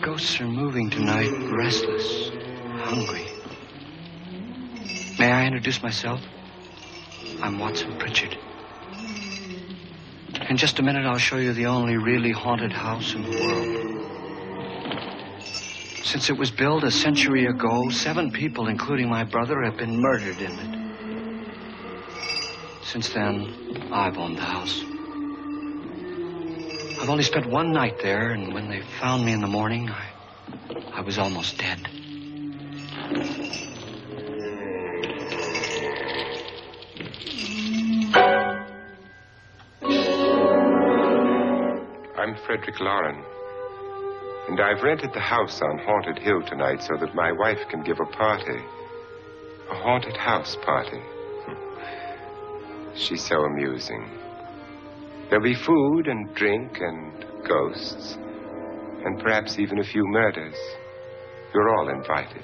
ghosts are moving tonight, restless, hungry. May I introduce myself? I'm Watson Pritchard. In just a minute, I'll show you the only really haunted house in the world. Since it was built a century ago, 7 people, including my brother, have been murdered in it. Since then, I've owned the house. I've only spent one night there, and when they found me in the morning, I was almost dead. I'm Frederick Lauren, and I've rented the house on Haunted Hill tonight so that my wife can give a party. A haunted house party. She's so amusing. There'll be food and drink and ghosts, and perhaps even a few murders. You're all invited.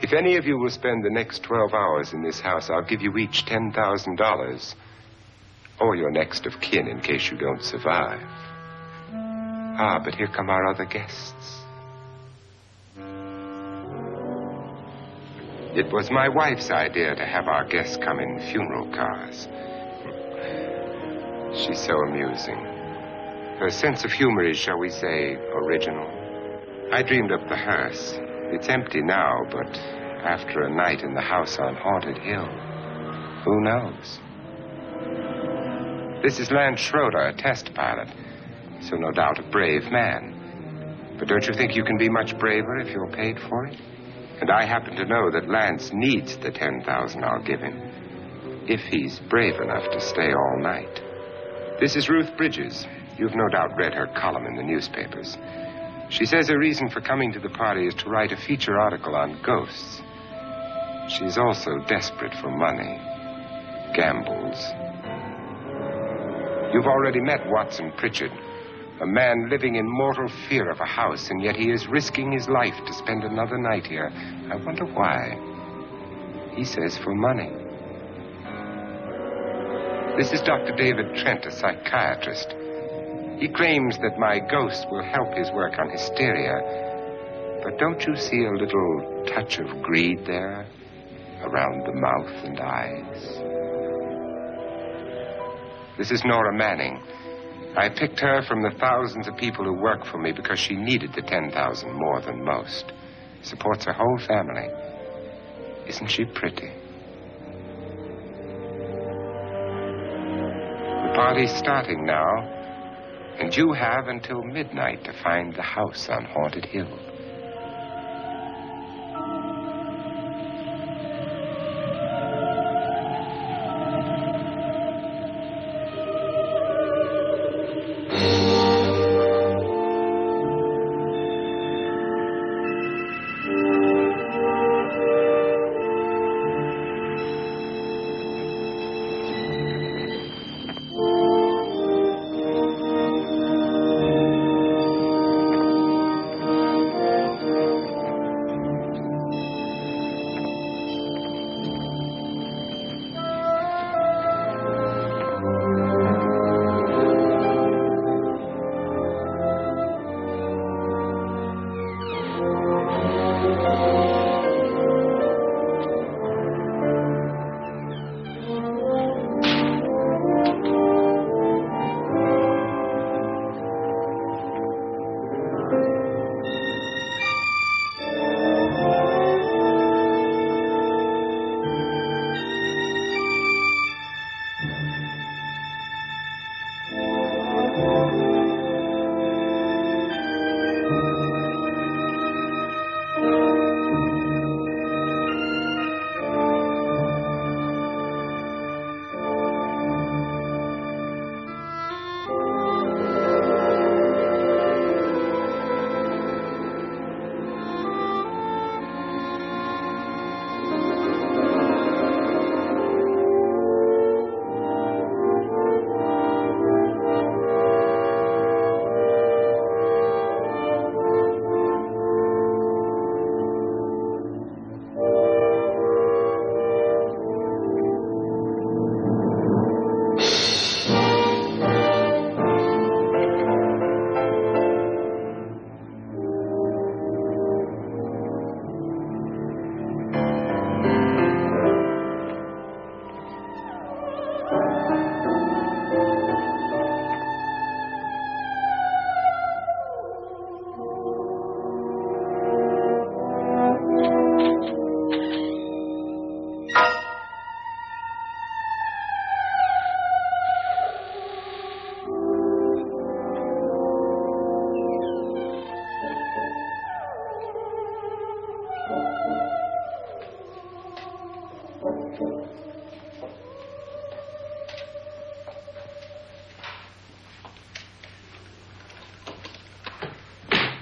If any of you will spend the next 12 hours in this house, I'll give you each $10,000. Or your next of kin in case you don't survive. Ah, but here come our other guests. It was my wife's idea to have our guests come in funeral cars. She's so amusing. Her sense of humor is, shall we say, original. I dreamed up the hearse. It's empty now, but after a night in the house on Haunted Hill, who knows? This is Lance Schroeder, a test pilot, so no doubt a brave man. But don't you think you can be much braver if you're paid for it? And I happen to know that Lance needs the $10,000 I'll give him, if he's brave enough to stay all night. This is Ruth Bridges. You've no doubt read her column in the newspapers. She says her reason for coming to the party is to write a feature article on ghosts. She's also desperate for money. Gambles. You've already met Watson Pritchard, a man living in mortal fear of a house, and yet he is risking his life to spend another night here. I wonder why. He says for money. This is Dr. David Trent, a psychiatrist. He claims that my ghost will help his work on hysteria. But don't you see a little touch of greed there? Around the mouth and eyes. This is Nora Manning. I picked her from the thousands of people who work for me because she needed the $10,000 more than most. Supports her whole family. Isn't she pretty? The party's starting now, and you have until midnight to find the house on Haunted Hill.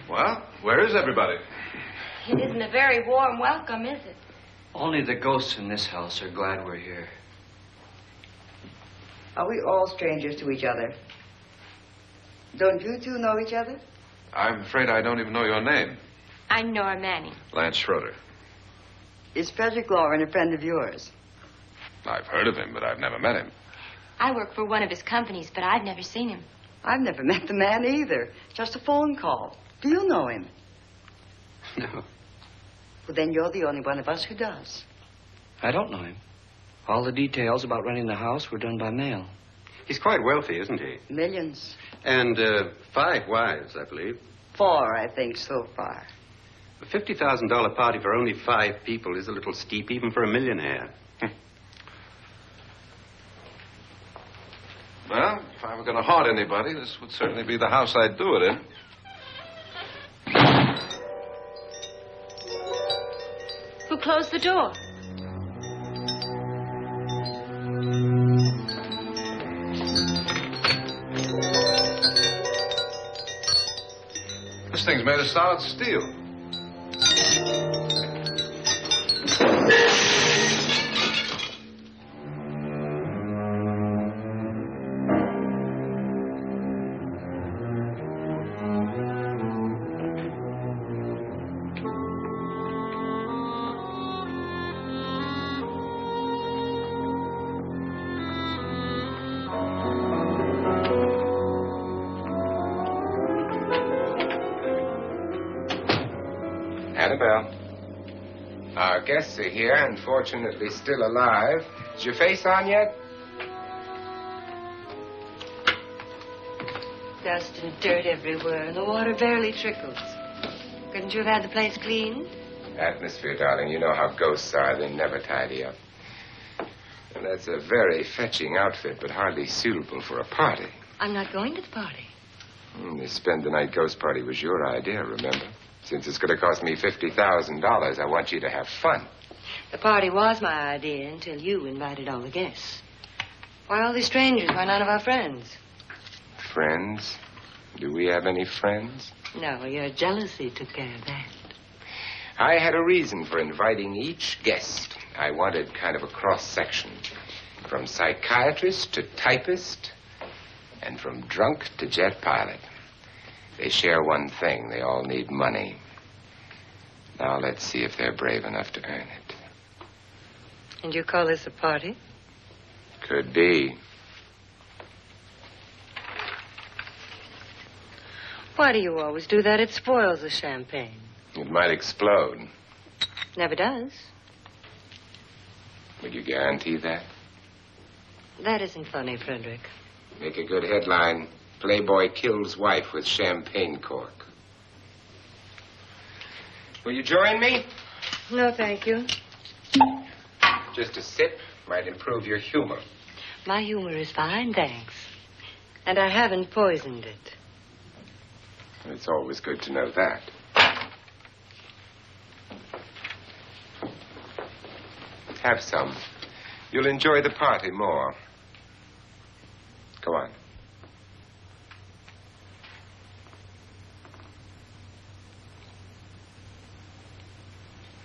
Well, where is everybody? It isn't a very warm welcome, is it? Only the ghosts in this house are glad we're here. Are we all strangers to each other? Don't you two know each other? I'm afraid I don't even know your name. I'm Nora Manning. Lance Schroeder. Is Frederick Lauren a friend of yours? I've heard of him, but I've never met him. I work for one of his companies, but I've never seen him. I've never met the man either. Just a phone call. Do you know him? No, Well, then you're the only one of us who does. I don't know him. All the details about renting the house were done by mail. He's quite wealthy, isn't he? Millions. And 5 wives, I believe. 4, I think, so far. A $50,000 party for only 5 people is a little steep, even for a millionaire. Well, if I were going to haunt anybody, this would certainly be the house I'd do it in. Who closed the door? This thing's made of solid steel. Annabelle. Our guests are here, unfortunately still alive. Is your face on yet? Dust and dirt everywhere, and the water barely trickles. Couldn't you have had the place cleaned? Atmosphere, darling. You know how ghosts are. They never tidy up. And that's a very fetching outfit, but hardly suitable for a party. I'm not going to the party. The spend-the-night ghost party was your idea, remember? Since it's going to cost me $50,000, I want you to have fun. The party was my idea until you invited all the guests. Why all these strangers? Why none of our friends? Friends? Do we have any friends? No, your jealousy took care of that. I had a reason for inviting each guest. I wanted kind of a cross-section. From psychiatrist to typist, and from drunk to jet pilot. They share one thing. They all need money. Now let's see if they're brave enough to earn it. And you call this a party? Could be. Why do you always do that? It spoils the champagne. It might explode. Never does. Would you guarantee that? That isn't funny, Frederick. Make a good headline. Playboy kills wife with champagne cork. Will you join me? No, thank you. Just a sip might improve your humor. My humor is fine, thanks. And I haven't poisoned it. It's always good to know that. Have some. You'll enjoy the party more. Go on.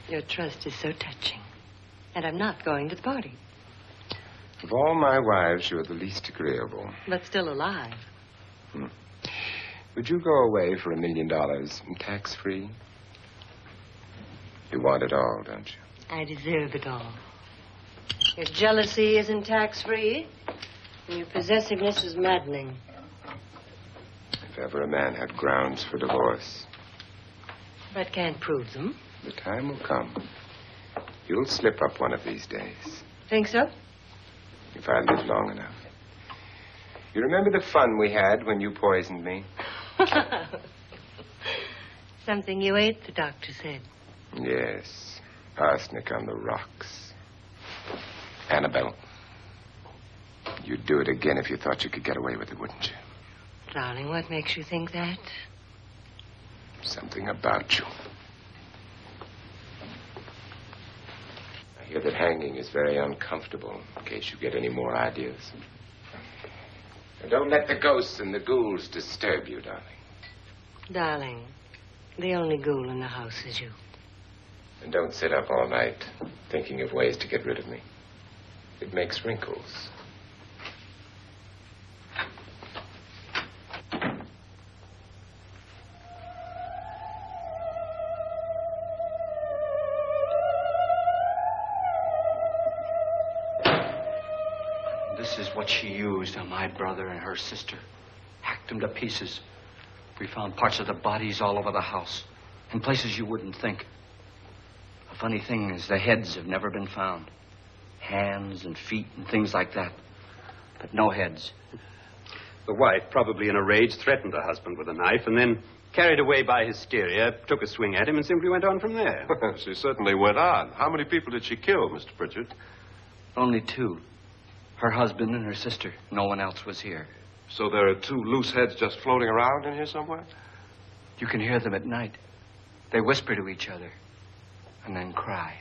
Your trust is so touching. And I'm not going to the party. Of all my wives, you're the least agreeable. But still alive. Would you go away for $1 million tax-free? You want it all, don't you? I deserve it all. Your jealousy isn't tax-free. And your possessiveness is maddening. If ever a man had grounds for divorce, But can't prove them. the time will come. You'll slip up one of these days. Think so? If I live long enough. You remember the fun we had when you poisoned me? Something you ate, the doctor said. Yes. Arsenic on the rocks. Annabelle, you'd do it again if you thought you could get away with it, wouldn't you? Darling, what makes you think that? Something about you. Now, Hear that hanging is very uncomfortable, in case you get any more ideas. And don't let the ghosts and the ghouls disturb you, darling. Darling, the only ghoul in the house is you. And don't sit up all night thinking of ways to get rid of me. It makes wrinkles. This is what she used on my brother and her sister. Hacked them to pieces. We found parts of the bodies all over the house, in places you wouldn't think. The funny thing is the heads have never been found. Hands and feet and things like that. But no heads. The wife, probably in a rage, threatened her husband with a knife and then, carried away by hysteria, took a swing at him and simply went on from there. She certainly went on. How many people did she kill, Mr. Pritchard? Only two. Her husband and her sister. No one else was here. So there are two loose heads just floating around in here somewhere? You can hear them at night. They whisper to each other and then cry.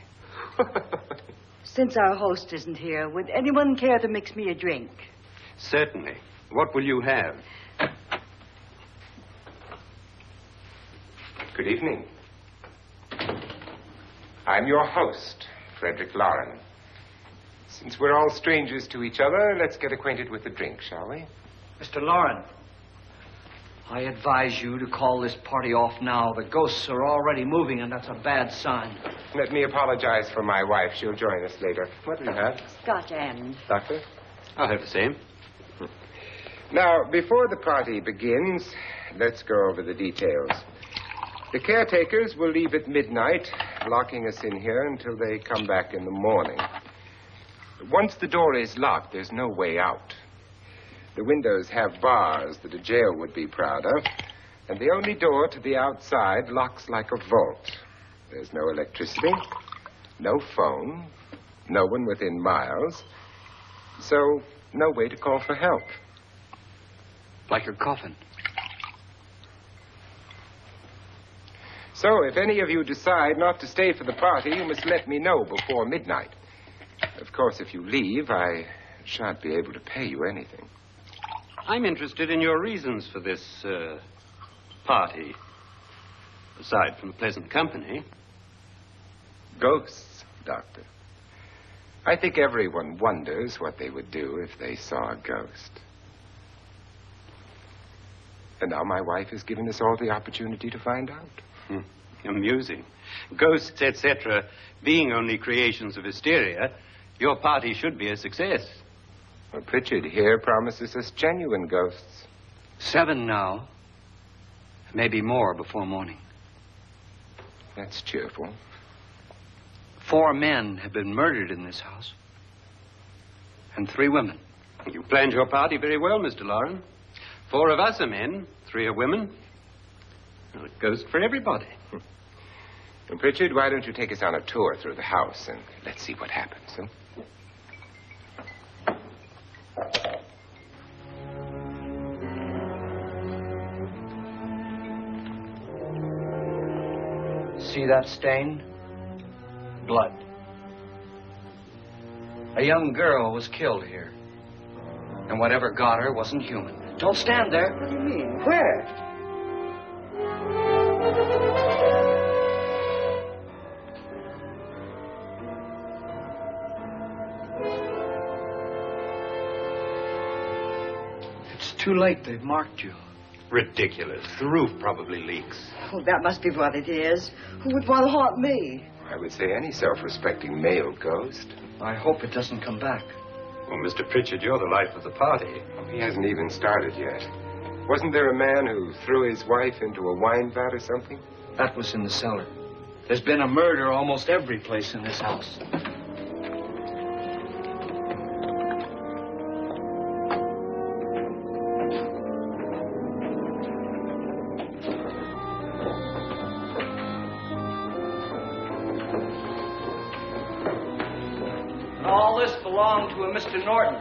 Since our host isn't here, would anyone care to mix me a drink? Certainly. What will you have? Good evening. I'm your host, Frederick Lauren. Since we're all strangers to each other, let's get acquainted with a drink, shall we? Mr. Lauren, I advise you to call this party off now. The ghosts are already moving, and that's a bad sign. Let me apologize for my wife. She'll join us later. What do you have? Scotch and... Doctor? I'll have the same. Now, before the party begins, let's go over the details. The caretakers will leave at midnight, locking us in here until they come back in the morning. Once the door is locked, there's no way out. The windows have bars that a jail would be proud of, and the only door to the outside locks like a vault. There's no electricity, no phone, no one within miles, so no way to call for help. Like her coffin. So if any of you decide not to stay for the party, you must let me know before midnight. Of course, if you leave, I shan't be able to pay you anything. I'm interested in your reasons for this, party. Aside from pleasant company. Ghosts, Doctor. I think everyone wonders what they would do if they saw a ghost. And now my wife has given us all the opportunity to find out. Amusing. Ghosts, etc., being only creations of hysteria, your party should be a success. Well, Pritchard here promises us genuine ghosts. 7 now. Maybe more before morning. That's cheerful. 4 men have been murdered in this house. And 3 women. You planned your party very well, Mr. Lauren. 4 of us are men, 3 are women. Well, a ghost for everybody. And Pritchard, why don't you take us on a tour through the house and let's see what happens, huh? See that stain? Blood. A young girl was killed here. And whatever got her wasn't human. Don't stand there. What do you mean? Where? It's too late. They've marked you. Ridiculous. The roof probably leaks. Oh, that must be what it is. Who would want to haunt me? I would say any self-respecting male ghost. I hope it doesn't come back. Well, Mr. Pritchard, you're the life of the party. He hasn't even started yet. Wasn't there a man who threw his wife into a wine vat or something? That was in the cellar. There's been a murder almost every place in this house. All this belonged to a Mr. Norton,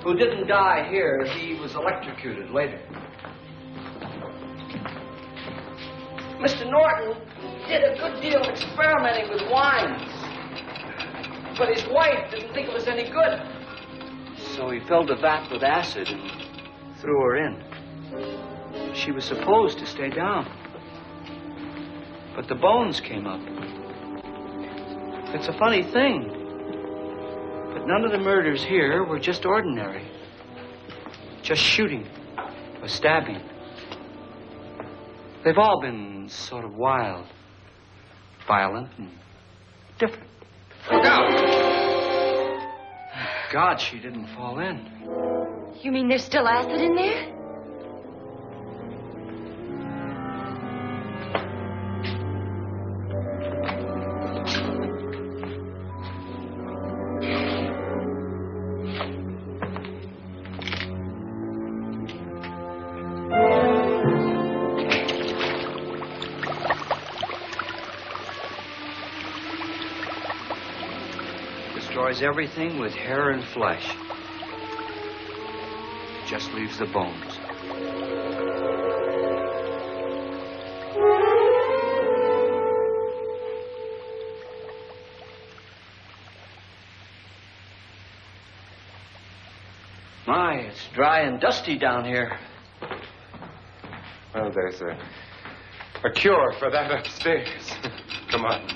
who didn't die here. He was electrocuted later. Mr. Norton did a good deal of experimenting with wines. But his wife didn't think it was any good. So he filled the vat with acid and threw her in. She was supposed to stay down. But the bones came up. It's a funny thing. But none of the murders here were just ordinary. Just shooting or stabbing. They've all been sort of wild, violent, and different. Look out! God, she didn't fall in. You mean there's still acid in there? Destroys everything with hair and flesh. Just leaves the bones. My, it's dry and dusty down here. Well, there's a cure for that upstairs. Come on.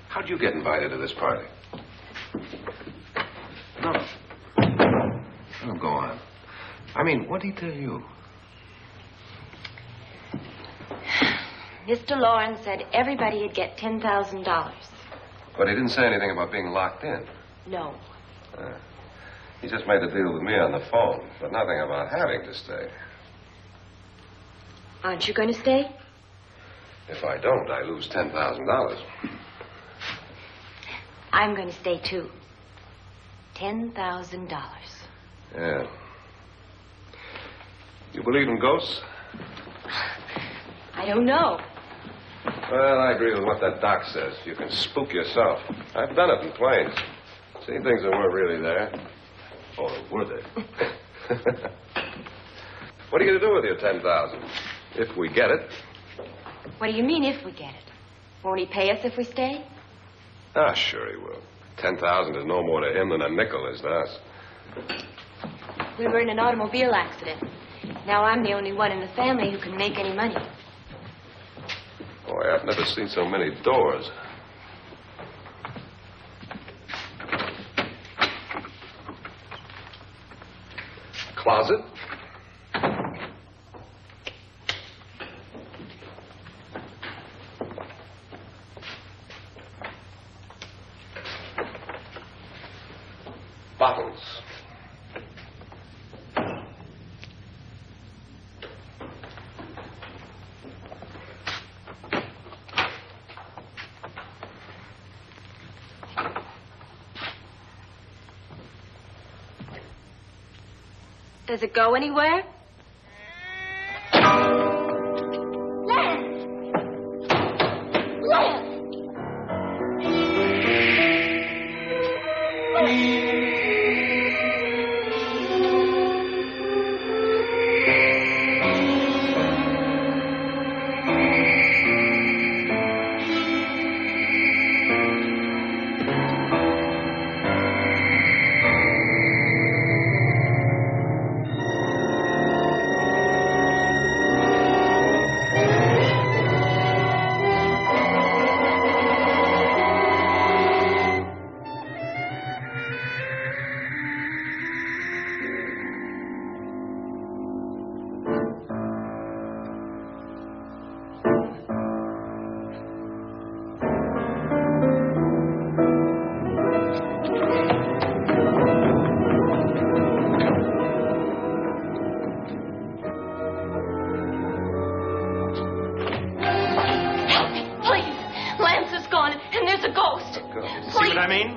How'd you get invited to this party? No. Oh, go on. I mean, what'd he tell you? Mr. Lawrence said everybody'd get $10,000. But he didn't say anything about being locked in. No. He just made the deal with me on the phone, but nothing about having to stay. Aren't you going to stay? If I don't, I lose $10,000. I'm going to stay, too. $10,000. Yeah. You believe in ghosts? I don't know. Well, I agree with what that doc says. You can spook yourself. I've done it in planes. Seen things that weren't really there. Or were they? What are you going to do with your $10,000? If we get it. What do you mean, if we get it? Won't he pay us if we stay? Ah, sure he will. 10,000 is no more to him than a nickel is to us. We were in an automobile accident. Now I'm the only one in the family who can make any money. Boy, I've never seen so many doors. Closet? Bottles. Does it go anywhere? Lance! Lance!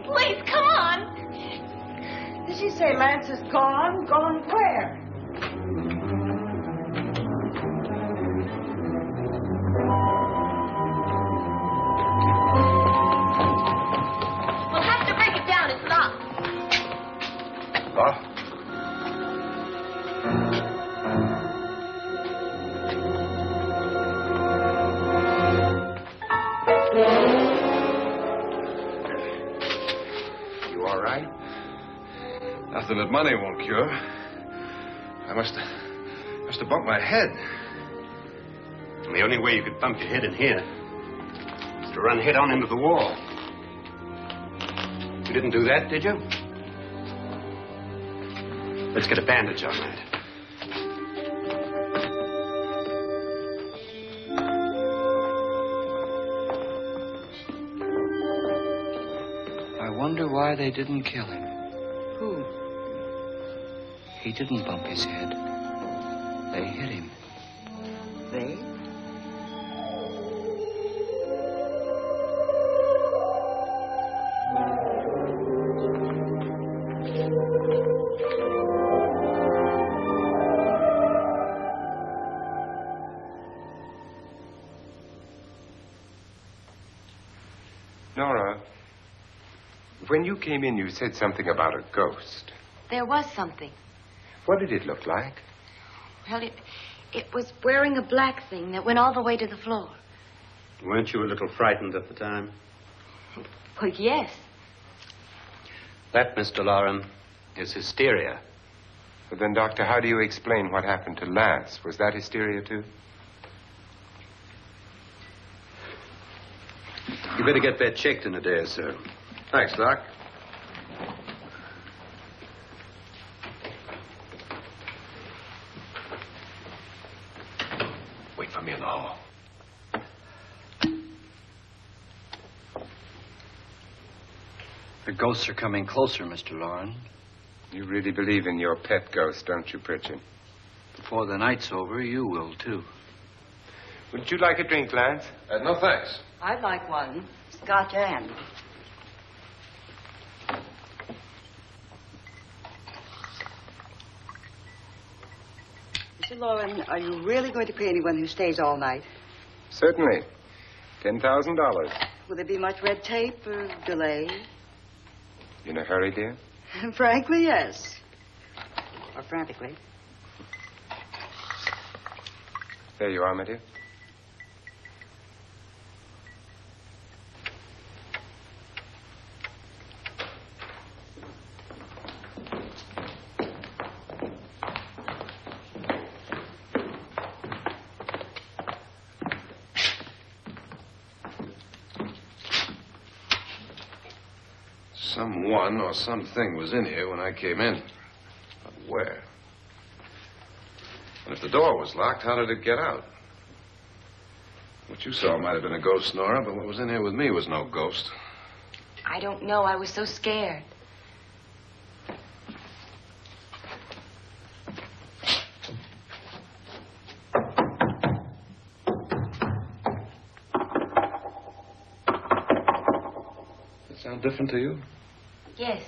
Please, come on. Did she say Lance is gone? Gone where? We'll have to break it down. It's locked. right? Nothing that money won't cure. I must have bumped my head. And the only way you could bump your head in here is to run head on into the wall. You didn't do that, did you? Let's get a bandage on that. I wonder why they didn't kill him. Who? He didn't bump his head. They hit him. They? Nora, when you came in, you said something about a ghost. There was something. What did it look like? Well, it was wearing a black thing that went all the way to the floor. Weren't you a little frightened at the time? Well, yes. That, Mr. Loren, is hysteria. Well, then, Doctor, how do you explain what happened to Lance? Was that hysteria, too? You better get that checked in a day or so. Thanks, Doc. Wait for me in the hall. The ghosts are coming closer, Mr. Loren. You really believe in your pet ghost, don't you, Pritchard? Before the night's over, you will, too. Would you like a drink, Lance? No, thanks. I'd like one. Scotch and. Mr. Loren, are you really going to pay anyone who stays all night? Certainly. $10,000. Will there be much red tape or delay? In a hurry, dear? Frankly, yes. Or frantically. There you are, my dear. Someone or something was in here when I came in. But where? And if the door was locked, how did it get out? What you saw might have been a ghost, Nora, but what was in here with me was no ghost. I don't know. I was so scared. Does it sound different to you? Yes.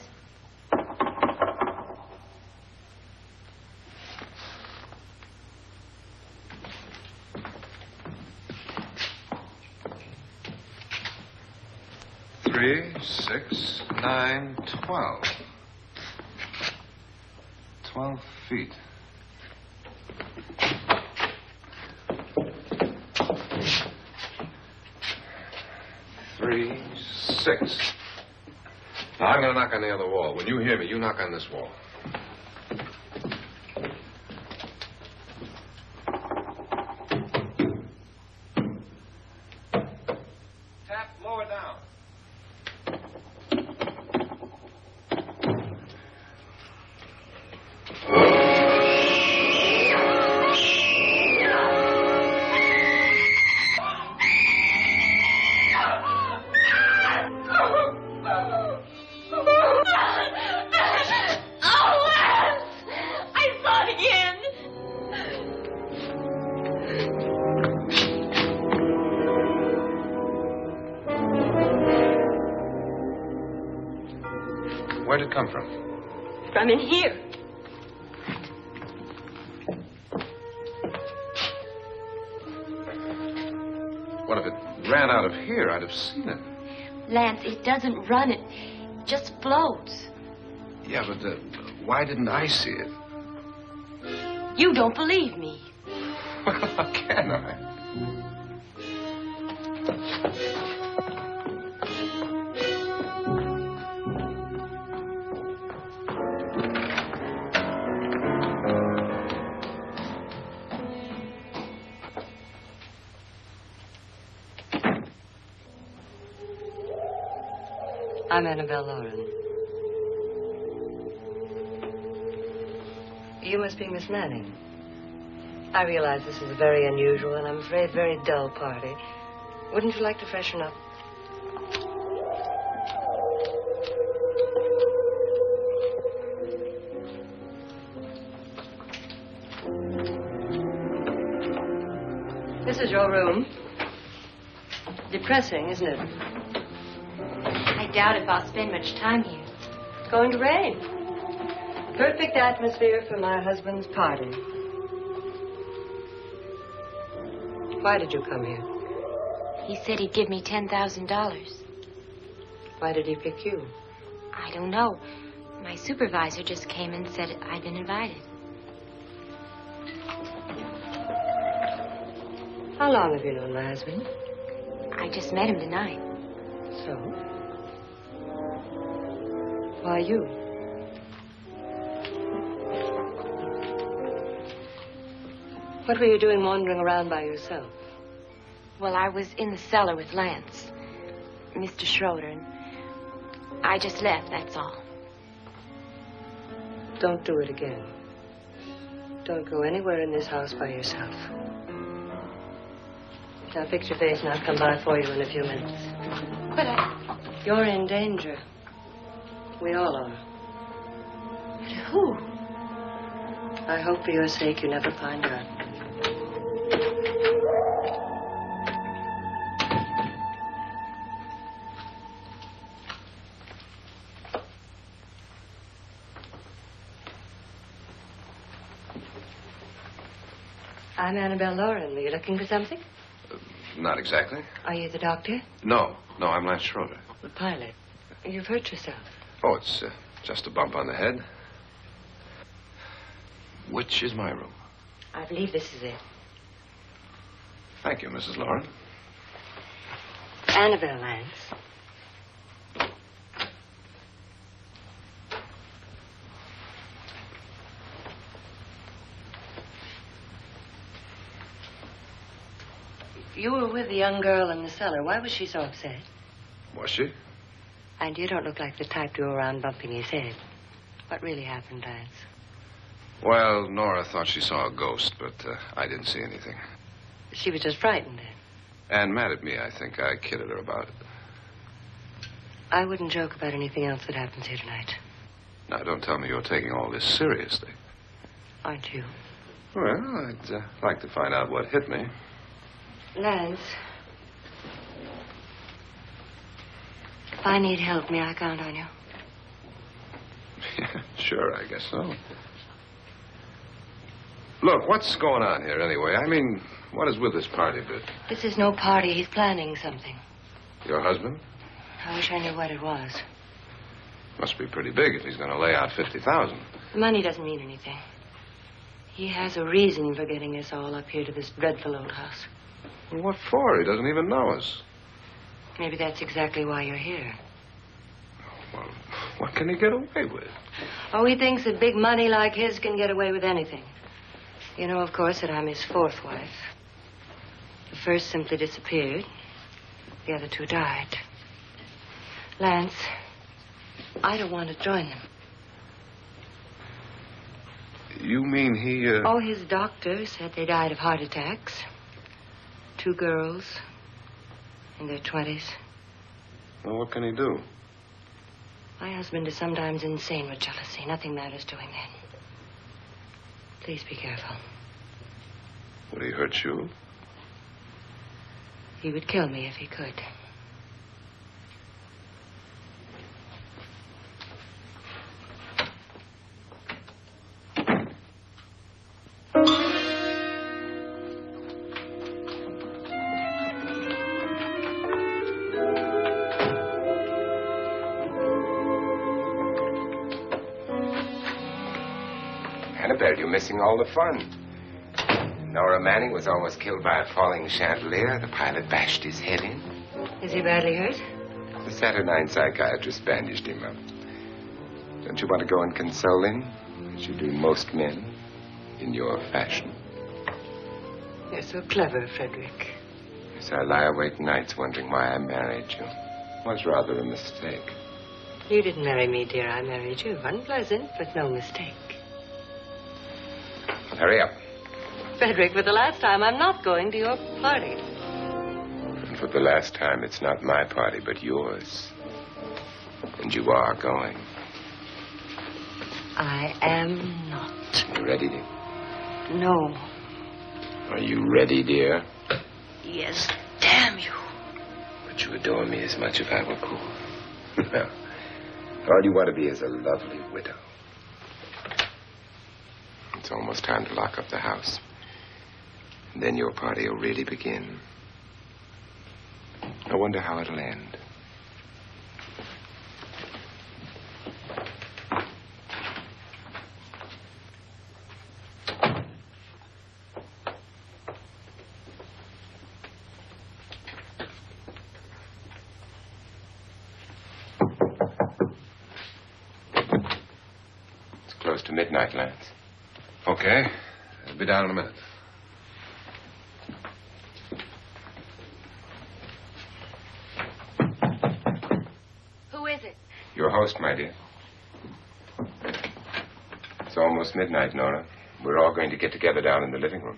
Three, 6, 9, 12. 12 feet. Three, 6. Now, I'm going to knock on the other wall. When you hear me, you knock on this wall. Tap lower down. Where'd it come from? From in here. What if it ran out of here? I'd have seen it. Lance, it doesn't run. It just floats. Yeah, but why didn't I see it? You don't believe me. How can I? I'm Annabelle Lauren. You must be Miss Manning. I realize this is a very unusual and I'm afraid very dull party. Wouldn't you like to freshen up? This is your room. Depressing, isn't it? I doubt if I'll spend much time here. It's going to rain. Perfect atmosphere for my husband's party. Why did you come here? He said he'd give me $10,000. Why did he pick you? I don't know. My supervisor just came and said I'd been invited. How long have you known my husband? I just met him tonight. So? Why you? What were you doing wandering around by yourself? Well, I was in the cellar with Lance, Mr. Schroeder, and I just left, that's all. Don't do it again. Don't go anywhere in this house by yourself. Now fix your face and I'll come by for you in a few minutes. But You're in danger. We all are. But who? I hope for your sake you never find out. I'm Annabelle Lauren. Were you looking for something? Not exactly. Are you the doctor? No, I'm Lance Schroeder. The pilot. You've hurt yourself. Oh, it's just a bump on the head. Which is my room? I believe this is it. Thank you, Mrs. Lauren. Annabelle Lance. You were with the young girl in the cellar. Why was she so upset? Was she? And you don't look like the type to go around bumping his head. What really happened, Lance? Well, Nora thought she saw a ghost, but I didn't see anything. She was just frightened then. And mad at me, I think. I kidded her about it. I wouldn't joke about anything else that happens here tonight. Now, don't tell me you're taking all this seriously. Aren't you? Well, I'd like to find out what hit me. Lance. If I need help, may I count on you? Yeah, sure, I guess so. Look, what's going on here anyway? I mean, what is with this party bit? This is no party. He's planning something. Your husband? I wish I knew what it was. Must be pretty big if he's going to lay out $50,000. The money doesn't mean anything. He has a reason for getting us all up here to this dreadful old house. Well, what for? He doesn't even know us. Maybe that's exactly why you're here. Well, what can he get away with? Oh, he thinks that big money like his can get away with anything. You know, of course, that I'm his fourth wife. The first simply disappeared. The other two died. Lance, I don't want to join them. You mean he, Oh, his doctor said they died of heart attacks. 2 girls in their 20s. Well, what can he do? My husband is sometimes insane with jealousy. Nothing matters to him then. Please be careful. Would he hurt you? He would kill me if he could. Annabelle, you're missing all the fun. Nora Manning was almost killed by a falling chandelier. The pilot bashed his head in. Is he badly hurt? The Saturnine psychiatrist bandaged him up. Don't you want to go and console him, as you do most men, in your fashion? You're so clever, Frederick. Yes, I lie awake nights wondering why I married you. It was rather a mistake. You didn't marry me, dear. I married you. Unpleasant, but no mistake. Well, hurry up. Frederick, for the last time, I'm not going to your party. And for the last time, it's not my party, but yours. And you are going. I am not. You ready, dear? No. Are you ready, dear? Yes, damn you. But you adore me as much if I were poor. No. All you want to be is a lovely widow. It's almost time to lock up the house. And then your party will really begin. I wonder how it'll end. Close to midnight, Lance. Okay. I'll be down in a minute. Who is it? Your host, my dear. It's almost midnight, Nora. We're all going to get together down in the living room.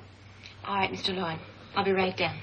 All right, Mr. Lloyd. I'll be right down.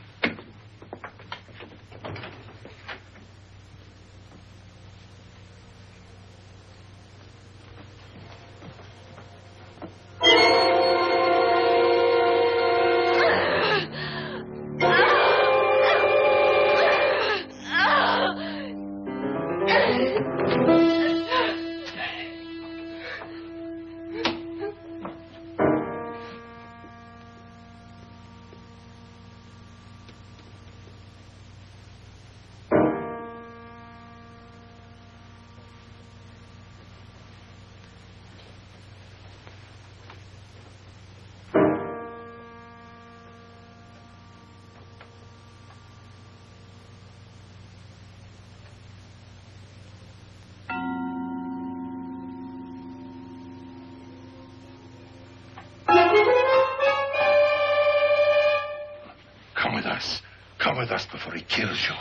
Come with us before he kills you.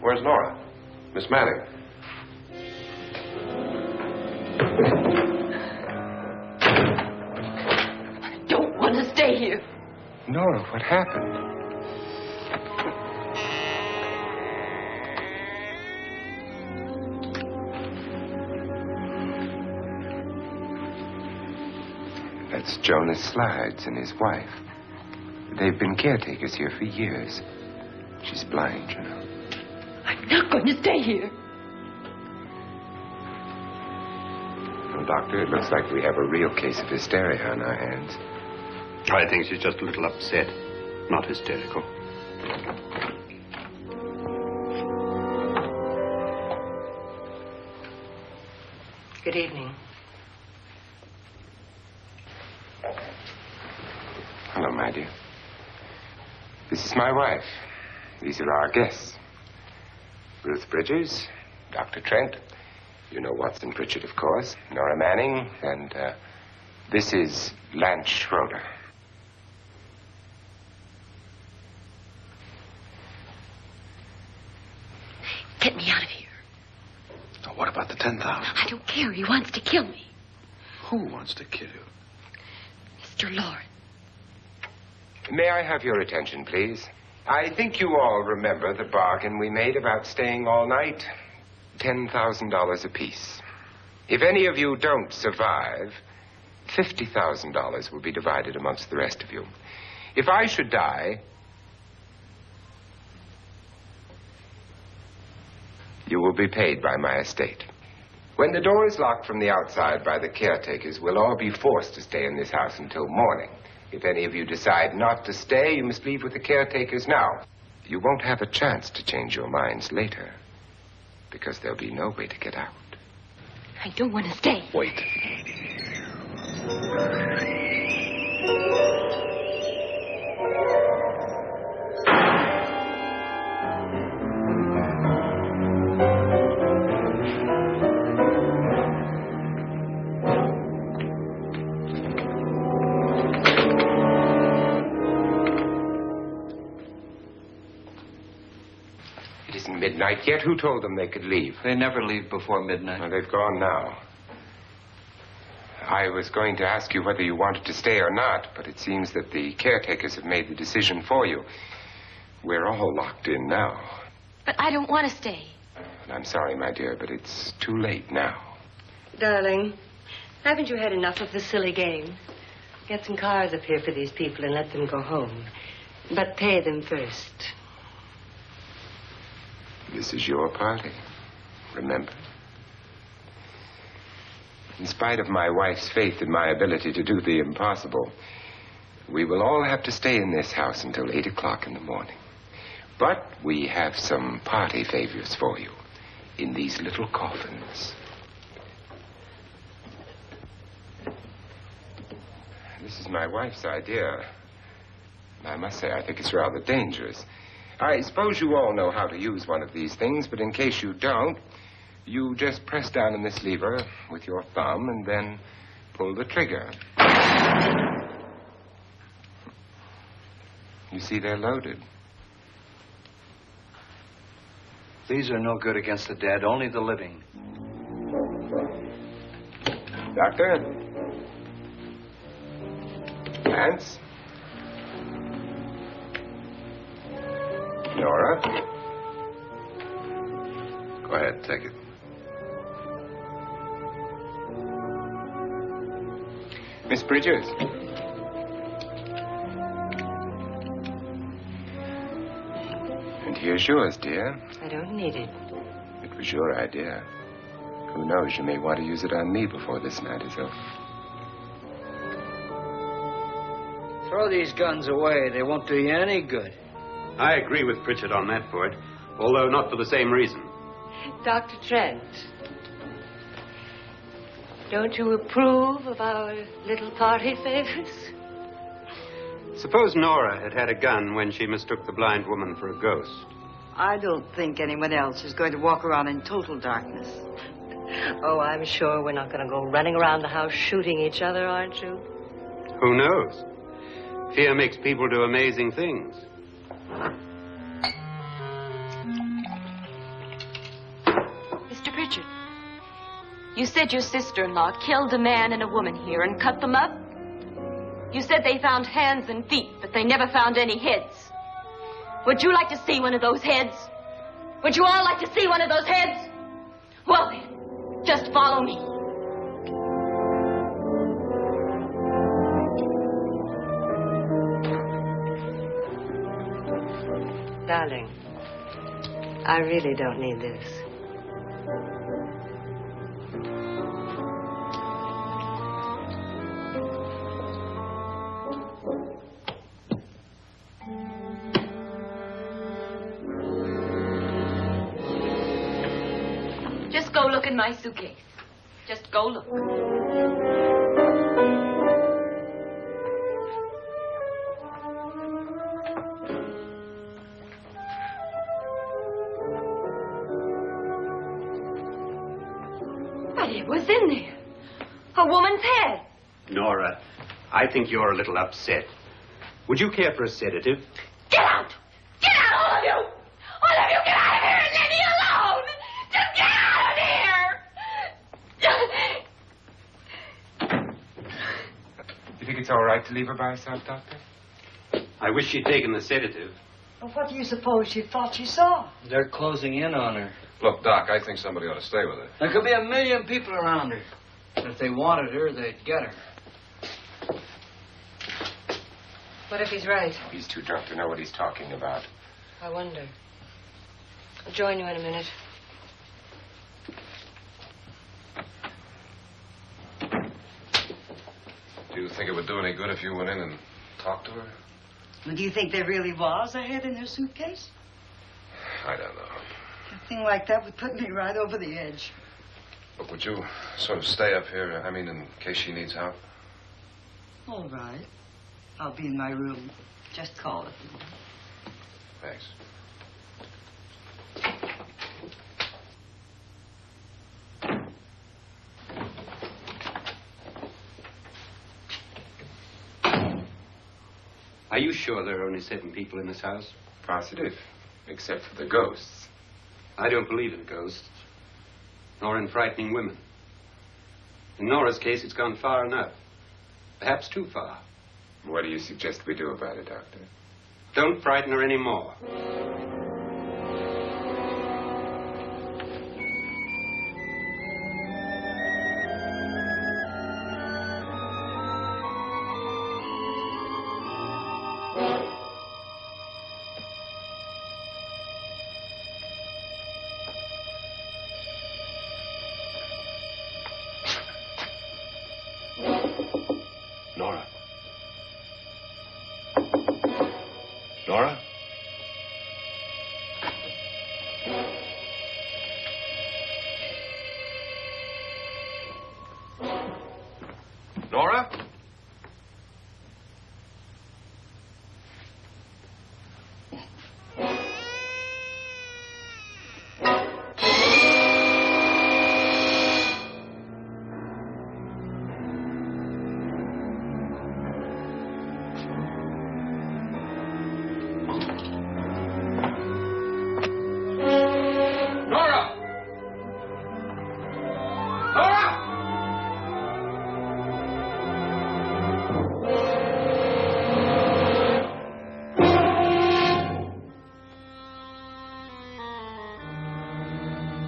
Where's Nora? Miss Manning. I don't want to stay here. Nora, what happened? That's Jonas Slides and his wife. They've been caretakers here for years. She's blind, you know. I'm not going to stay here. Well, Doctor, it looks like we have a real case of hysteria on our hands. I think she's just a little upset, not hysterical. Good evening. Hello, my dear. This is my wife. These are our guests. Ruth Bridgers, Dr. Trent. You know Watson Pritchard, of course. Nora Manning. And this is Lance Schroeder. Get me out of here. Now, what about the 10,000? I don't care. He wants to kill me. Who wants to kill you? Mr. Lawrence. May I have your attention, please? I think you all remember the bargain we made about staying all night. $10,000 apiece. If any of you don't survive, $50,000 will be divided amongst the rest of you. If I should die, you will be paid by my estate. When the door is locked from the outside by the caretakers, we'll all be forced to stay in this house until morning. If any of you decide not to stay, you must leave with the caretakers now. You won't have a chance to change your minds later, because there'll be no way to get out. I don't want to stay. Wait. midnight yet. Who told them they could leave? They never leave before midnight. Well, they've gone now. I was going to ask you whether you wanted to stay or not, but it seems that the caretakers have made the decision for you. We're all locked in now. But I don't want to stay. And I'm sorry, my dear, but it's too late now. Darling, haven't you had enough of the silly game? Get some cars up here for these people and let them go home. But pay them first. This is your party, remember? In spite of my wife's faith in my ability to do the impossible, we will all have to stay in this house until 8 o'clock in the morning. But we have some party favors for you in these little coffins. This is my wife's idea. I must say, I think it's rather dangerous. I suppose you all know how to use one of these things, but in case you don't, you just press down on this lever with your thumb and then pull the trigger. You see, they're loaded. These are no good against the dead, only the living. Doctor? Lance? Nora? Go ahead, take it. Miss Bridges? And here's yours, dear. I don't need it. It was your idea. Who knows, you may want to use it on me before this night is over. Throw these guns away. They won't do you any good. I agree with Pritchard on that point, although not for the same reason. Dr. Trent, don't you approve of our little party favors? Suppose Nora had had a gun when she mistook the blind woman for a ghost. I don't think anyone else is going to walk around in total darkness. Oh, I'm sure we're not going to go running around the house shooting each other, aren't you? Who knows? Fear makes people do amazing things. Mr. Pritchard, you said your sister-in-law killed a man and a woman here and cut them up? You said they found hands and feet, but they never found any heads. Would you like to see one of those heads? Would you all like to see one of those heads? Well, then, just follow me. Darling, I really don't need this. Just go look in my suitcase. Just go look. But it was in there. A woman's head. Nora, I think you're a little upset. Would you care for a sedative? Get out! Get out, all of you! All of you, get out of here and leave me alone! Just get out of here! You think it's all right to leave her by herself, Doctor? I wish she'd taken the sedative. Well, what do you suppose she thought she saw? They're closing in on her. Look, Doc, I think somebody ought to stay with her. There could be 1 million people around her. And if they wanted her, they'd get her. What if he's right? He's too drunk to know what he's talking about. I wonder. I'll join you in a minute. Do you think it would do any good if you went in and talked to her? Well, do you think there really was a head in her suitcase? I don't know. A thing like that would put me right over the edge. Look, would you sort of stay up here, in case she needs help? All right. I'll be in my room. Just call it. Thanks. Are you sure there are only 7 people in this house? Positive, except for the ghosts. I don't believe in ghosts, nor in frightening women. In Nora's case, it's gone far enough. Perhaps too far. What do you suggest we do about it, Doctor? Don't frighten her anymore. Nora? Nora? Nora?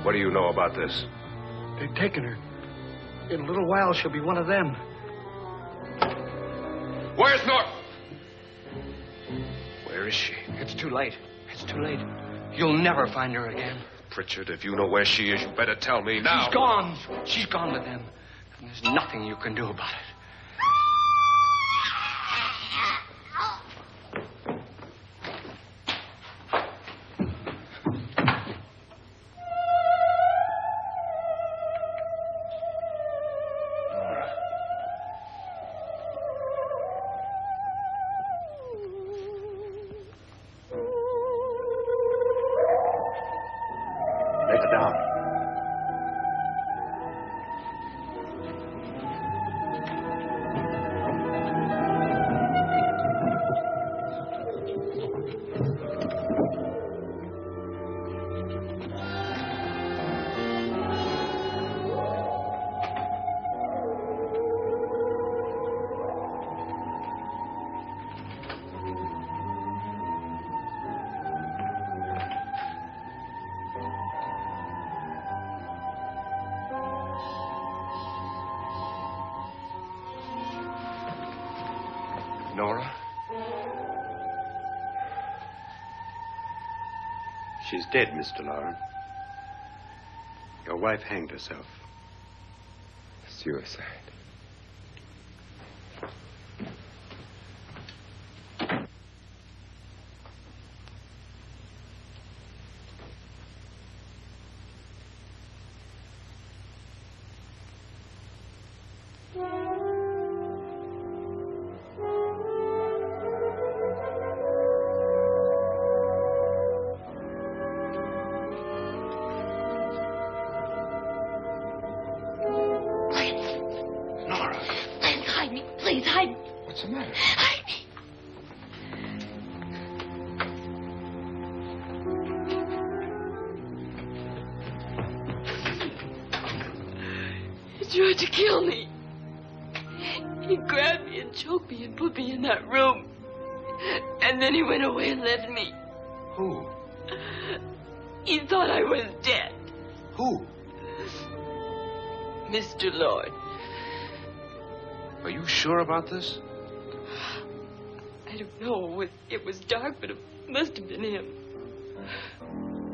What do you know about this? They've taken her. In a little while, she'll be one of them. Where's Nora? Where is she? It's too late. It's too late. You'll never find her again. Pritchard, if you know where she is, you better tell me now. She's gone. She's gone with them. And there's nothing you can do about it. Lay her down. Nora? She's dead, Mr. Lauren. Your wife hanged herself. Suicide. Hide me. Please, hide me. What's the matter? Hide me. He tried to kill me. He grabbed me and choked me and put me in that room. And then he went away and left me. Who? He thought I was dead. Who? Mr. Lord. Are you sure about this? I don't know. It was dark, but it must have been him.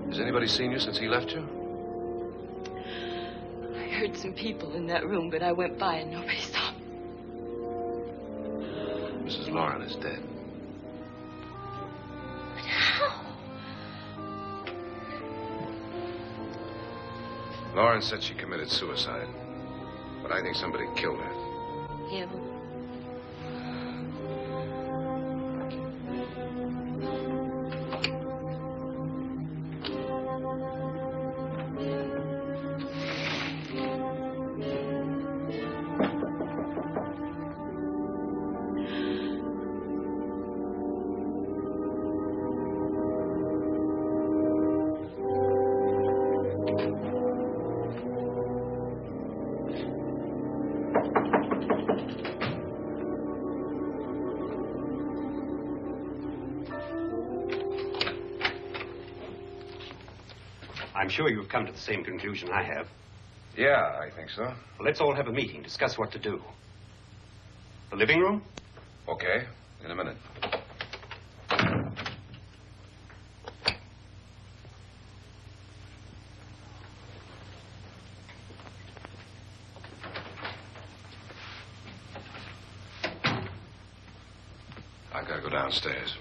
Has anybody seen you since he left you? I heard some people in that room, but I went by and nobody saw me. Mrs. Lauren is dead. But how? Lauren said she committed suicide, but I think somebody killed her. Him. I'm sure you've come to the same conclusion I have. Yeah, I think so. Well, let's all have a meeting, discuss what to do. The living room? Okay, in a minute. I've got to go downstairs.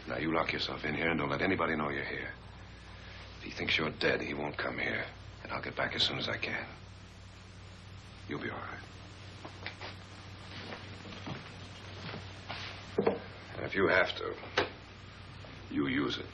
Now, you lock yourself in here and don't let anybody know you're here. If he thinks you're dead, he won't come here. And I'll get back as soon as I can. You'll be all right. And if you have to, you use it.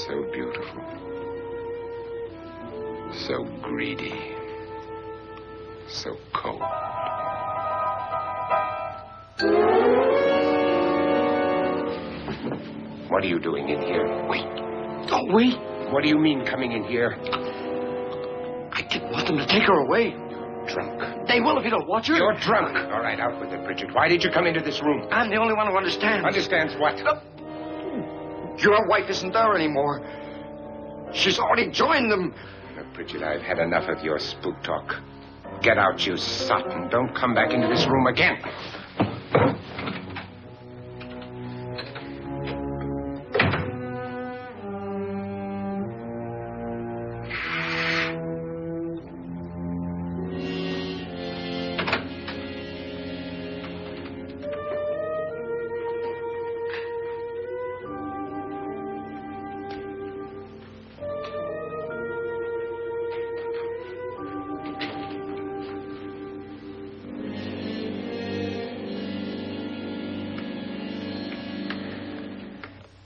So beautiful. So greedy. So cold. What are you doing in here? Wait. Don't wait. What do you mean coming in here? I didn't want them to take her away. You're drunk. They will if you don't watch her. You're drunk. All right, out with it, Bridget. Why did you come into this room? I'm the only one who understands. Understands what? Your wife isn't there anymore. She's already joined them. Look, Bridget, I've had enough of your spook talk. Get out, you sot, and don't come back into this room again.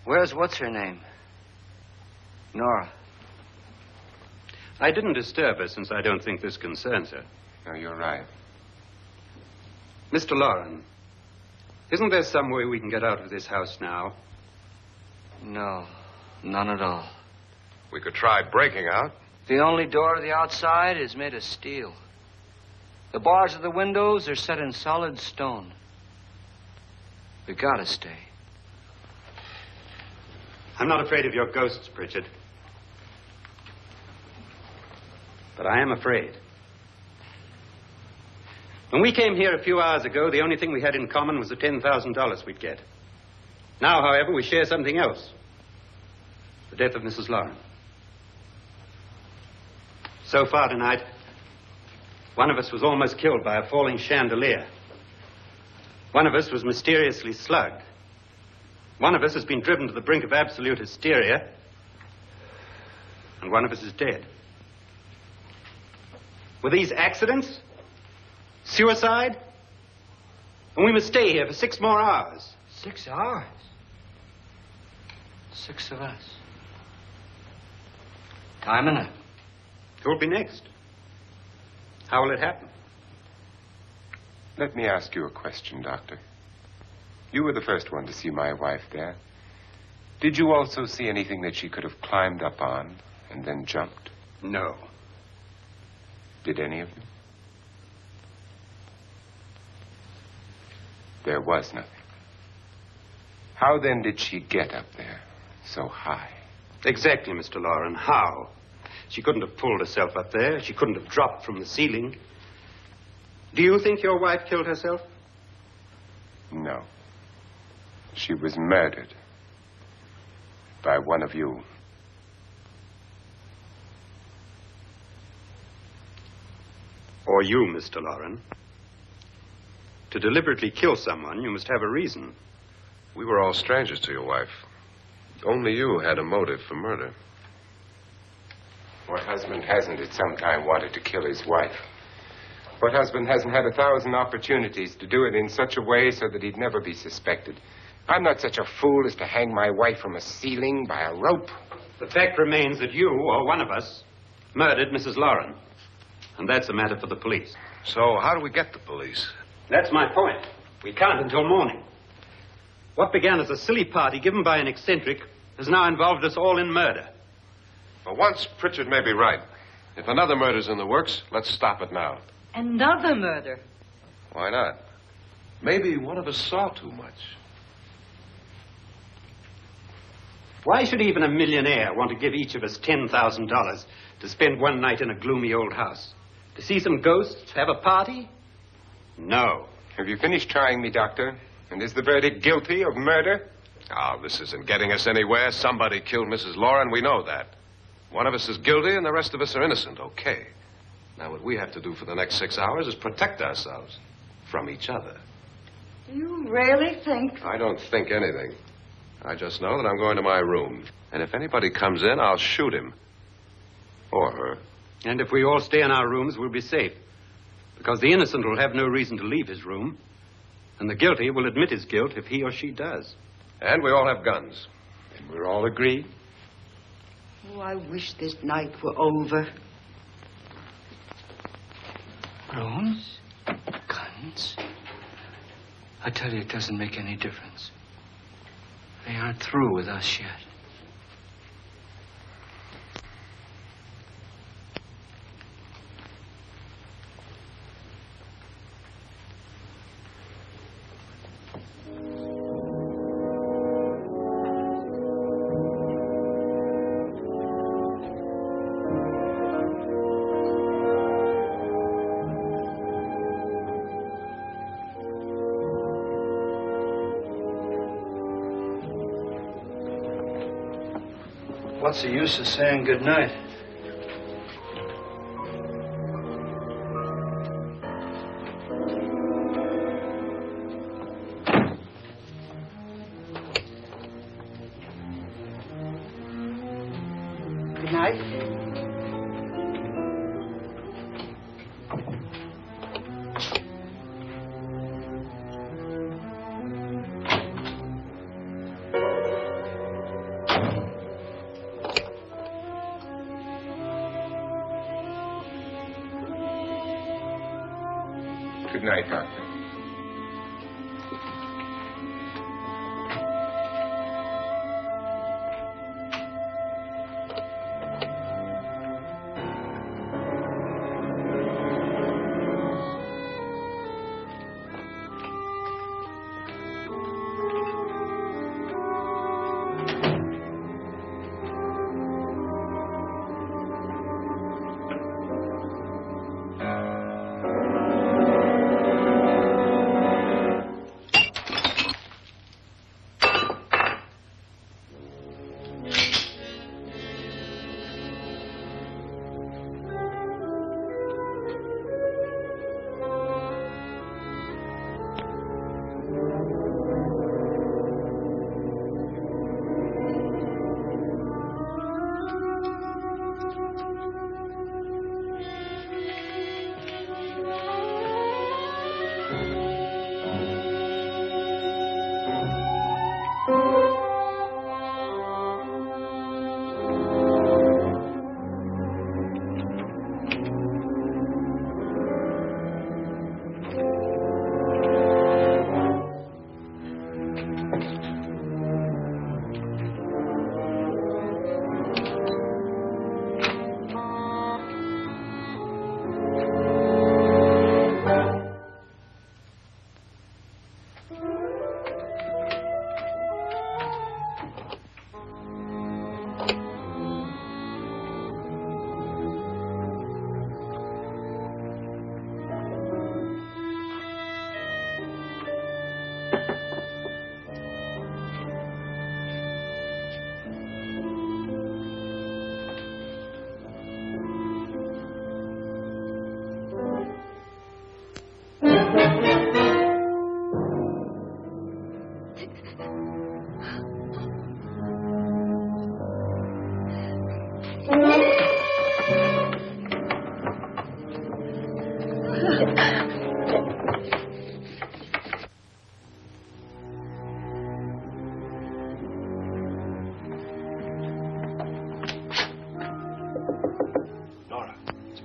Where's what's-her-name? Nora. I didn't disturb her since I don't think this concerns her. No, you're right. Mr. Loren, isn't there some way we can get out of this house now? No, none at all. We could try breaking out. The only door to the outside is made of steel. The bars of the windows are set in solid stone. We gotta stay. I'm not afraid of your ghosts, Pritchard. But I am afraid. When we came here a few hours ago, the only thing we had in common was the $10,000 we'd get. Now, however, we share something else. The death of Mrs. Loren. So far tonight, one of us was almost killed by a falling chandelier. One of us was mysteriously slugged. One of us has been driven to the brink of absolute hysteria. And one of us is dead. Were these accidents? Suicide? And we must stay here for 6 more hours. 6 hours? 6 of us. Time enough. Who'll be next? How will it happen? Let me ask you a question, Doctor. You were the first one to see my wife there. Did you also see anything that she could have climbed up on and then jumped? No. Did any of you? There was nothing. How then did she get up there so high? Exactly, Mr. Loren. How? She couldn't have pulled herself up there. She couldn't have dropped from the ceiling. Do you think your wife killed herself? No. She was murdered by one of you. Or you, Mr. Loren. To deliberately kill someone, you must have a reason. We were all strangers to your wife. Only you had a motive for murder. What husband hasn't at some time wanted to kill his wife? What husband hasn't had 1,000 opportunities to do it in such a way so that he'd never be suspected? I'm not such a fool as to hang my wife from a ceiling by a rope. The fact remains that you, or one of us, murdered Mrs. Lauren. And that's a matter for the police. So how do we get the police? That's my point. We can't until morning. What began as a silly party given by an eccentric has now involved us all in murder. For once, Pritchard may be right. If another murder's in the works, let's stop it now. Another murder? Why not? Maybe one of us saw too much. Why should even a millionaire want to give each of us $10,000 to spend one night in a gloomy old house? To see some ghosts, have a party? No. Have you finished trying me, Doctor? And is the verdict guilty of murder? Oh, this isn't getting us anywhere. Somebody killed Mrs. Lauren. We know that. One of us is guilty and the rest of us are innocent. Okay. Now, what we have to do for the next 6 hours is protect ourselves from each other. Do you really think? I don't think anything. I just know that I'm going to my room. And if anybody comes in, I'll shoot him. Or her. And if we all stay in our rooms, we'll be safe. Because the innocent will have no reason to leave his room. And the guilty will admit his guilt if he or she does. And we all have guns. And we're all agreed? Oh, I wish this night were over. Rooms? Guns? I tell you, it doesn't make any difference. They aren't through with us yet. What's the use of saying good night? Good night. Good night, Doctor.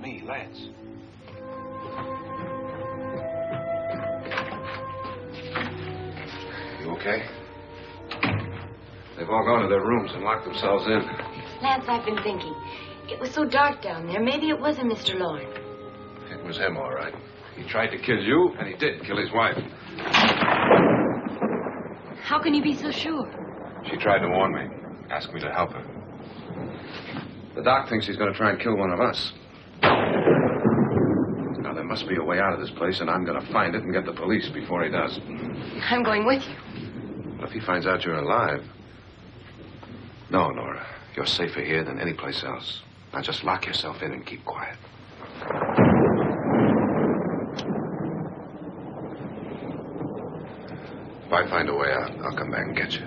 me, Lance. You okay? They've all gone to their rooms and locked themselves in. Lance, I've been thinking. It was so dark down there. Maybe it wasn't Mr. Lorne. It was him, all right. He tried to kill you, and he did kill his wife. How can you be so sure? She tried to warn me, asked me to help her. The doc thinks he's going to try and kill one of us. Now, there must be a way out of this place, and I'm going to find it and get the police before he does. I'm going with you. But if he finds out you're alive... No, Nora. You're safer here than any place else. Now, just lock yourself in and keep quiet. If I find a way out, I'll come back and get you.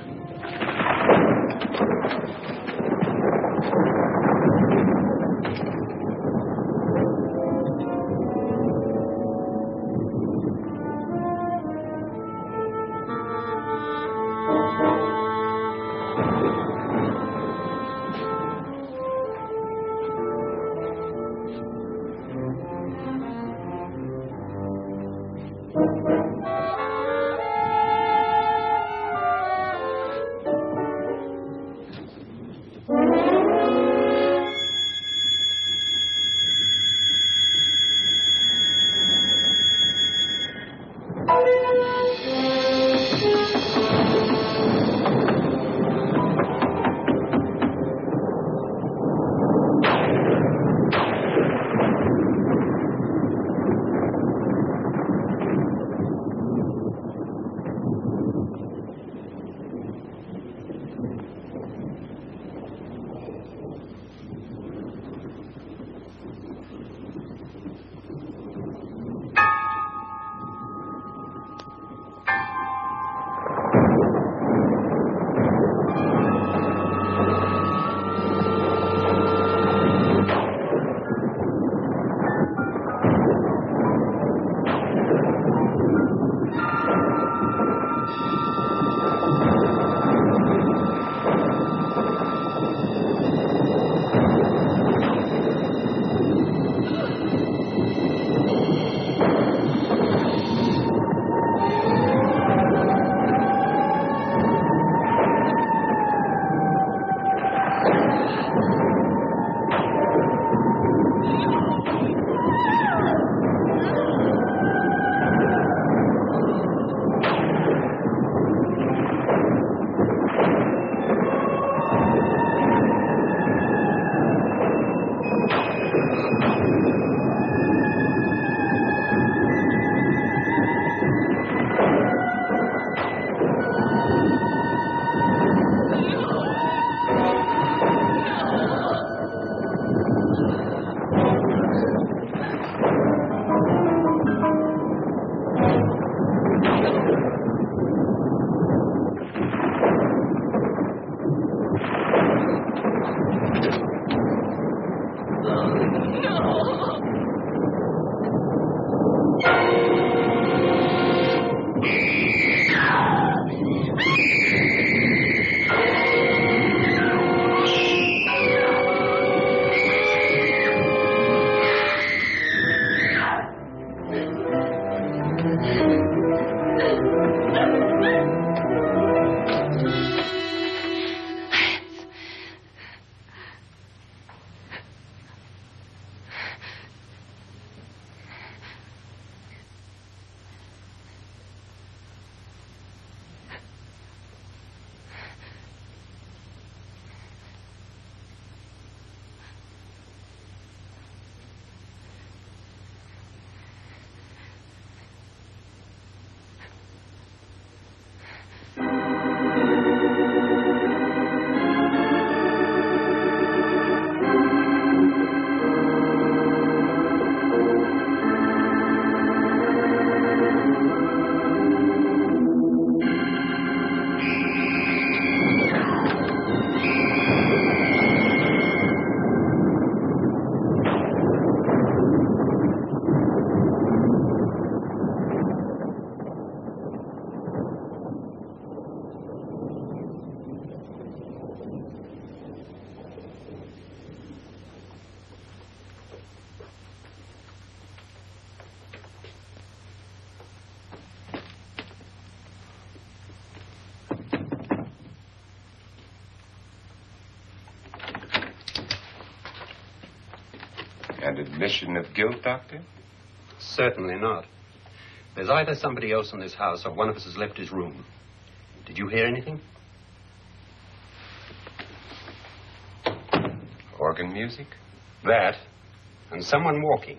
An admission of guilt, Doctor? Certainly not. There's either somebody else in this house or one of us has left his room. Did you hear anything? Organ music? That, and someone walking.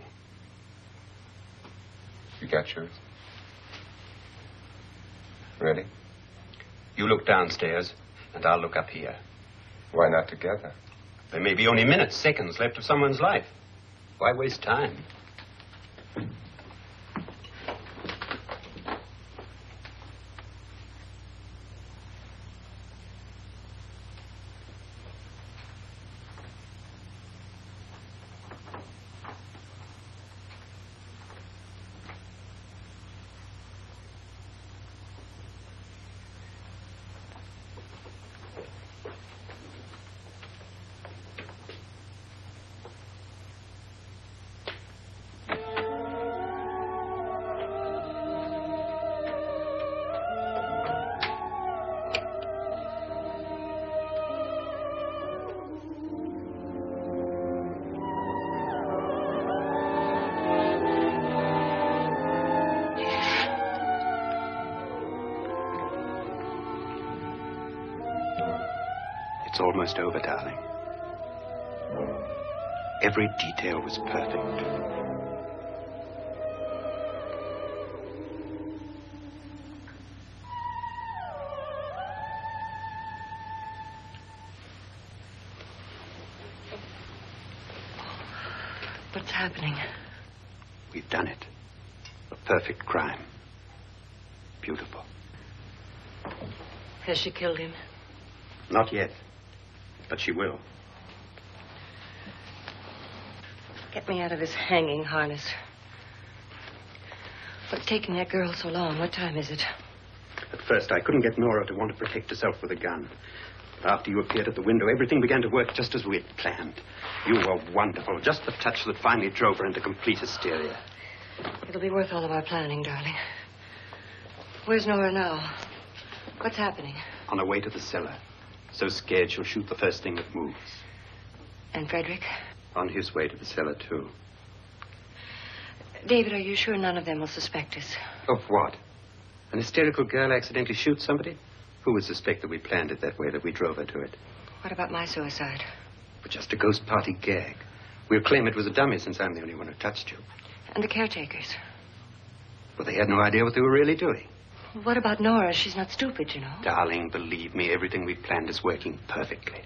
You got yours? Ready? You look downstairs, and I'll look up here. Why not together? There may be only minutes, seconds left of someone's life. Why waste time? It's almost over, darling. Every detail was perfect. What's happening? We've done it. A perfect crime. Beautiful. Has she killed him? Not yet. But she will. Get me out of this hanging harness. What's taking that girl so long? What time is it? At first, I couldn't get Nora to want to protect herself with a gun. But after you appeared at the window, everything began to work just as we had planned. You were wonderful. Just the touch that finally drove her into complete hysteria. It'll be worth all of our planning, darling. Where's Nora now? What's happening? On her way to the cellar. So scared she'll shoot the first thing that moves. And Frederick? On his way to the cellar, too. David, are you sure none of them will suspect us? Of what? An hysterical girl accidentally shoots somebody? Who would suspect that we planned it that way, that we drove her to it? What about my suicide? But just a ghost party gag. We'll claim it was a dummy since I'm the only one who touched you. And the caretakers? Well, they had no idea what they were really doing. What about Nora? She's not stupid, you know. Darling, believe me, everything we planned is working perfectly.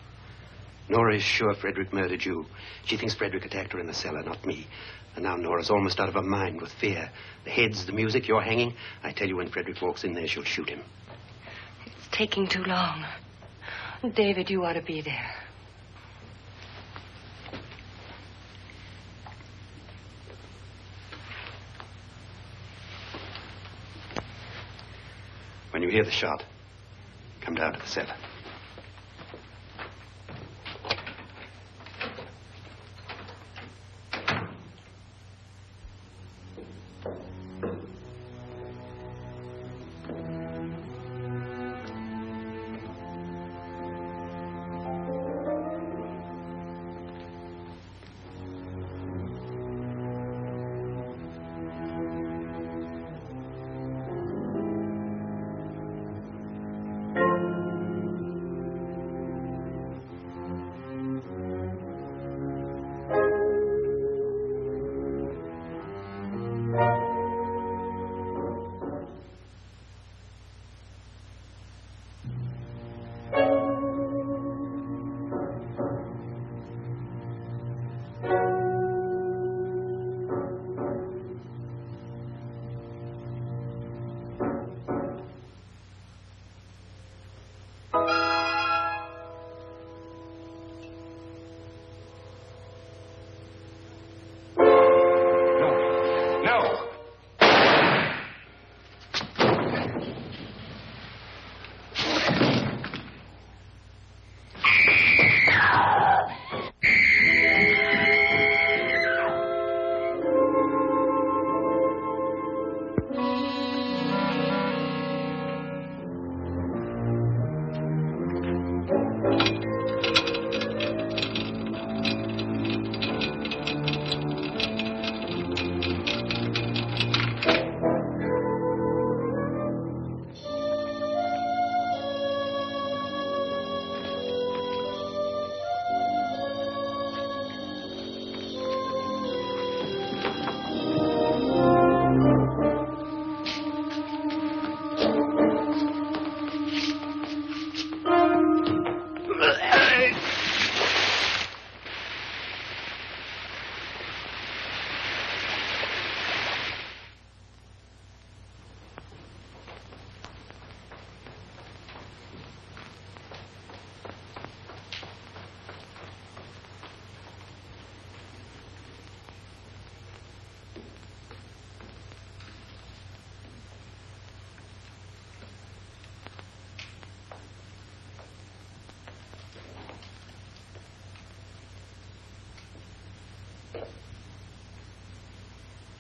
Nora is sure Frederick murdered you. She thinks Frederick attacked her in the cellar, not me. And now Nora's almost out of her mind with fear. The heads, the music, you're hanging. I tell you, when Frederick walks in there, she'll shoot him. It's taking too long. David, you ought to be there. When you hear the shot, come down to the cellar.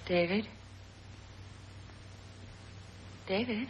David? David?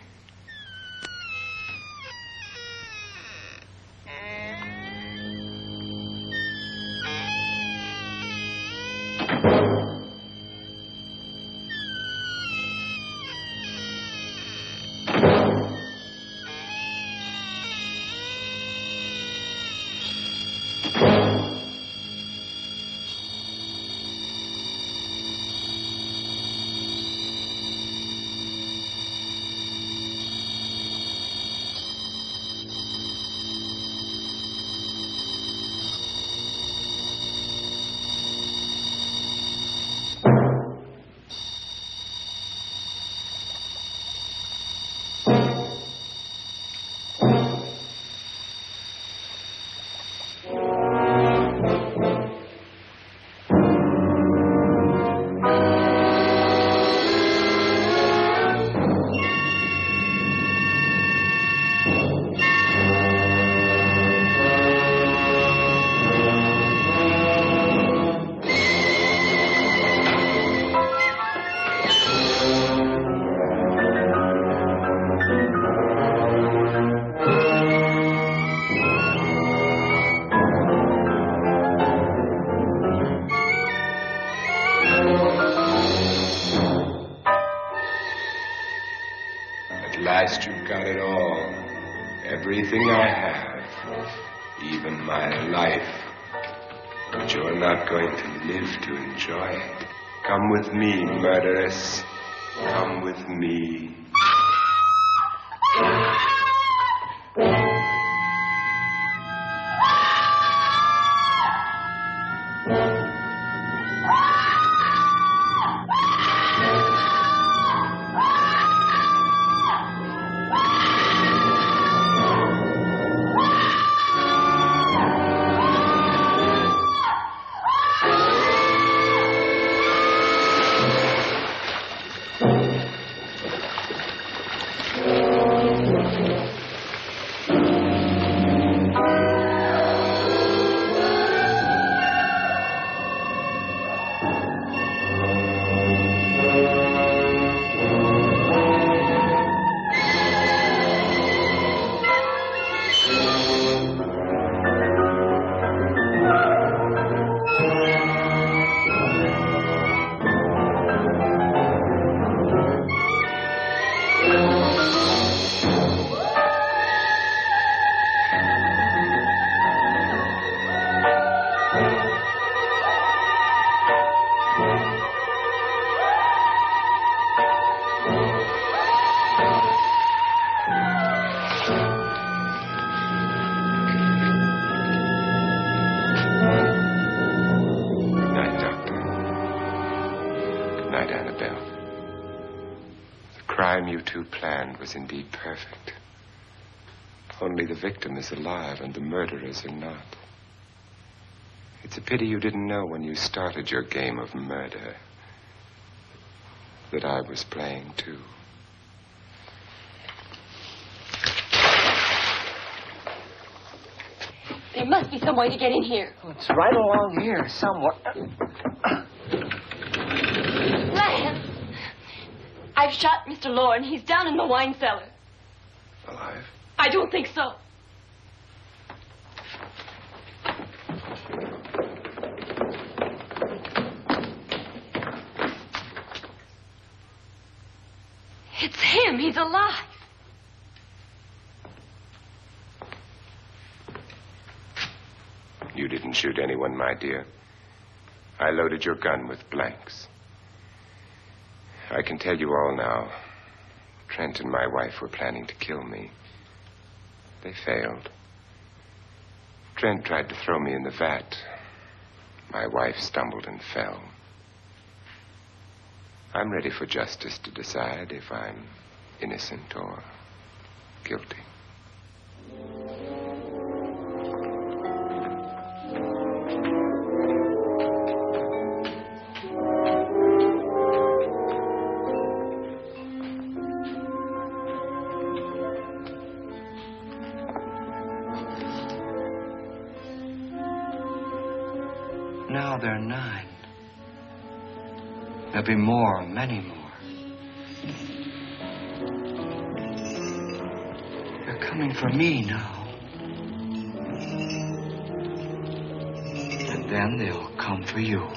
You've got it all. Everything I have. Even my life. But you're not going to live to enjoy it. Come with me, murderess. Come with me. Was indeed perfect. Only the victim is alive and the murderers are not. It's a pity you didn't know when you started your game of murder that I was playing too. There must be some way to get in here. Oh, it's right along here somewhere. Lance! I've shot Mr. Lorne. He's down in the wine cellar. Alive? I don't think so. It's him. He's alive. You didn't shoot anyone, my dear. I loaded your gun with blanks. I can tell you all now. Trent and my wife were planning to kill me. They failed. Trent tried to throw me in the vat. My wife stumbled and fell. I'm ready for justice to decide if I'm innocent or guilty. Now they're 9. There'll be more, many more. They're coming for me now. And then they'll come for you.